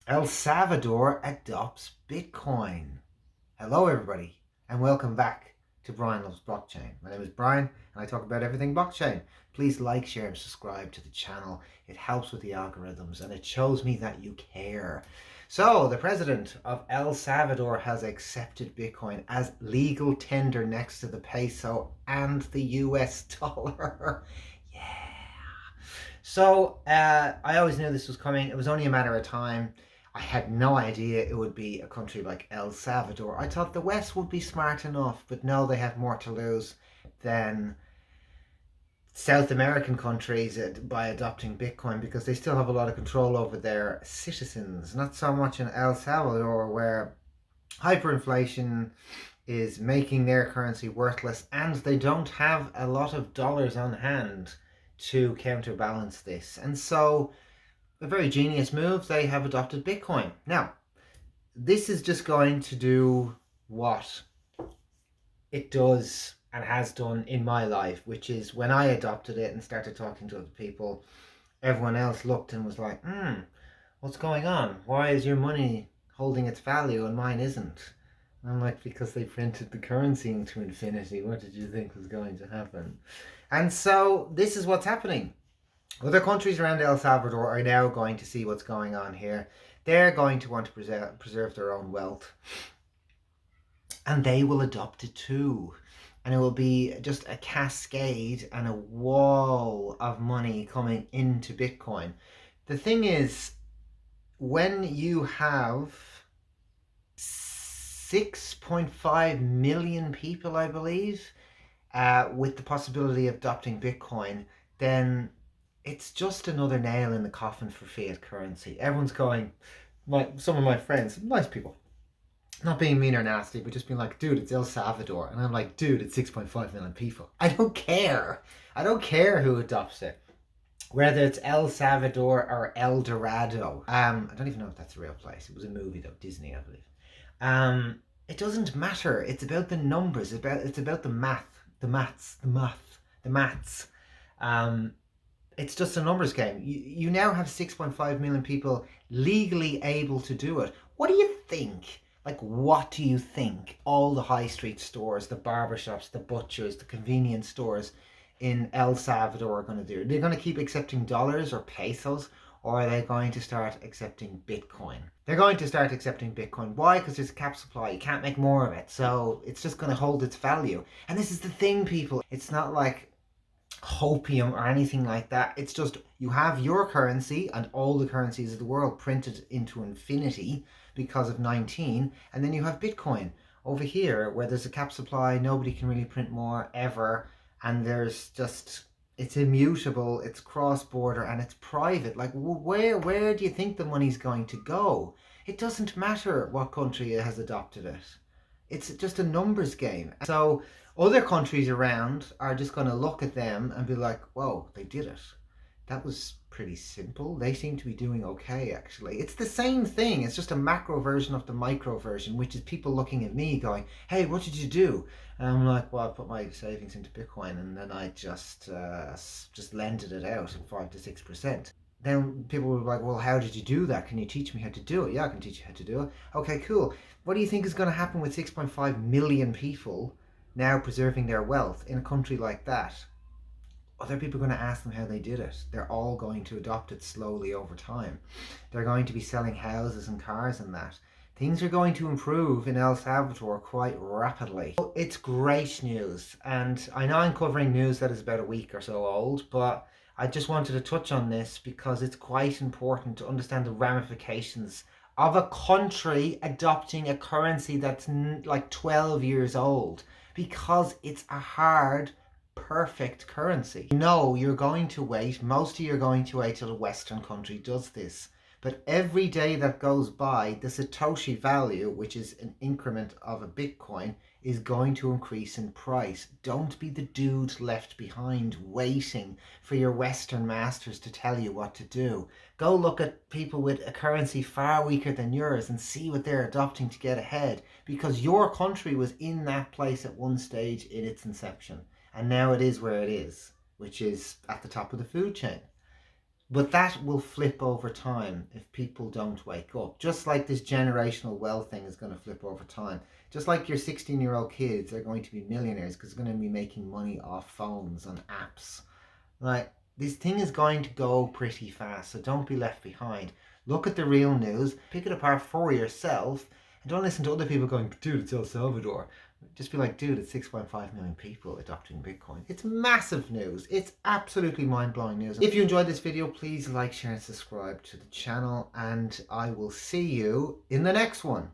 El Salvador adopts Bitcoin. Hello everybody and welcome back to Brian Loves Blockchain. My name is Brian and I talk about everything blockchain. Please like, share and subscribe to the channel. It helps with the algorithms and it shows me that you care. So the president of El Salvador has accepted Bitcoin as legal tender next to the peso and the US dollar. Yeah. So I always knew this was coming. It was only a matter of time. I had no idea it would be a country like El Salvador. I thought the West would be smart enough, but no, they have more to lose than South American countries by adopting Bitcoin, because they still have a lot of control over their citizens. Not so much in El Salvador, where hyperinflation is making their currency worthless and they don't have a lot of dollars on hand to counterbalance this. And so a very genius move, they have adopted Bitcoin. Now, this is just going to do what it does and has done in my life, which is when I adopted it and started talking to other people, everyone else looked and was like, what's going on? Why is your money holding its value and mine isn't? And I'm like, because they printed the currency into infinity. What did you think was going to happen? And so this is what's happening. Other countries around El Salvador are now going to see what's going on here. They're going to want to preserve their own wealth. And they will adopt it too. And it will be just a cascade and a wall of money coming into Bitcoin. The thing is, when you have 6.5 million people, I believe, with the possibility of adopting Bitcoin, then it's just another nail in the coffin for fiat currency. Everyone's going, some of my friends, nice people, not being mean or nasty, but just being like, dude, it's El Salvador. And I'm like, dude, it's 6.5 million people. I don't care. I don't care who adopts it. Whether it's El Salvador or El Dorado. I don't even know if that's a real place. It was a movie though, Disney, I believe. It doesn't matter. It's about the numbers. It's about the math. The maths. It's just a numbers game. You now have 6.5 million people legally able to do it. What do you think? What do you think all the high street stores, the barbershops, the butchers, the convenience stores in El Salvador are going to do? They're going to keep accepting dollars or pesos, or are they going to start accepting Bitcoin? They're going to start accepting Bitcoin. Why? Because there's a cap supply. You can't make more of it. So it's just going to hold its value. And this is the thing, people. It's not like hopium or anything like that. It's just you have your currency and all the currencies of the world printed into infinity because of 19, and then you have Bitcoin over here where there's a cap supply. Nobody can really print more ever, and there's just, it's immutable, it's cross-border, and it's private. Where do you think the money's going to go? It doesn't matter what country has adopted it. It's just a numbers game. So other countries around are just going to look at them and be like, whoa, they did it. That was pretty simple. They seem to be doing okay, actually. It's the same thing. It's just a macro version of the micro version, which is people looking at me going, hey, what did you do? And I'm like, well, I put my savings into Bitcoin and then I just lended it out at 5 to 6%. Then people were like, well, how did you do that? Can you teach me how to do it? Yeah, I can teach you how to do it. Okay, cool. What do you think is going to happen with 6.5 million people now preserving their wealth in a country like that? Other people are going to ask them how they did it. They're all going to adopt it slowly over time. They're going to be selling houses and cars and that. Things are going to improve in El Salvador quite rapidly. It's great news. And I know I'm covering news that is about a week or so old, but I just wanted to touch on this because it's quite important to understand the ramifications of a country adopting a currency that's like 12 years old, because it's a hard, perfect currency. No, you're going to wait. Most of you are going to wait till a Western country does this. But every day that goes by, the Satoshi value, which is an increment of a Bitcoin, is going to increase in price. Don't be the dude left behind waiting for your Western masters to tell you what to do. Go look at people with a currency far weaker than yours and see what they're adopting to get ahead, because your country was in that place at one stage in its inception. And now it is where it is, which is at the top of the food chain. But that will flip over time if people don't wake up. Just like this generational wealth thing is going to flip over time. Just like your 16-year-old kids are going to be millionaires because they're going to be making money off phones and apps. Like, this thing is going to go pretty fast, so don't be left behind. Look at the real news, pick it apart for yourself, and don't listen to other people going, dude, it's El Salvador. Just be like, dude, it's 6.5 million people adopting Bitcoin. It's massive news. It's absolutely mind-blowing news. If you enjoyed this video, please like, share, and subscribe to the channel, and I will see you in the next one.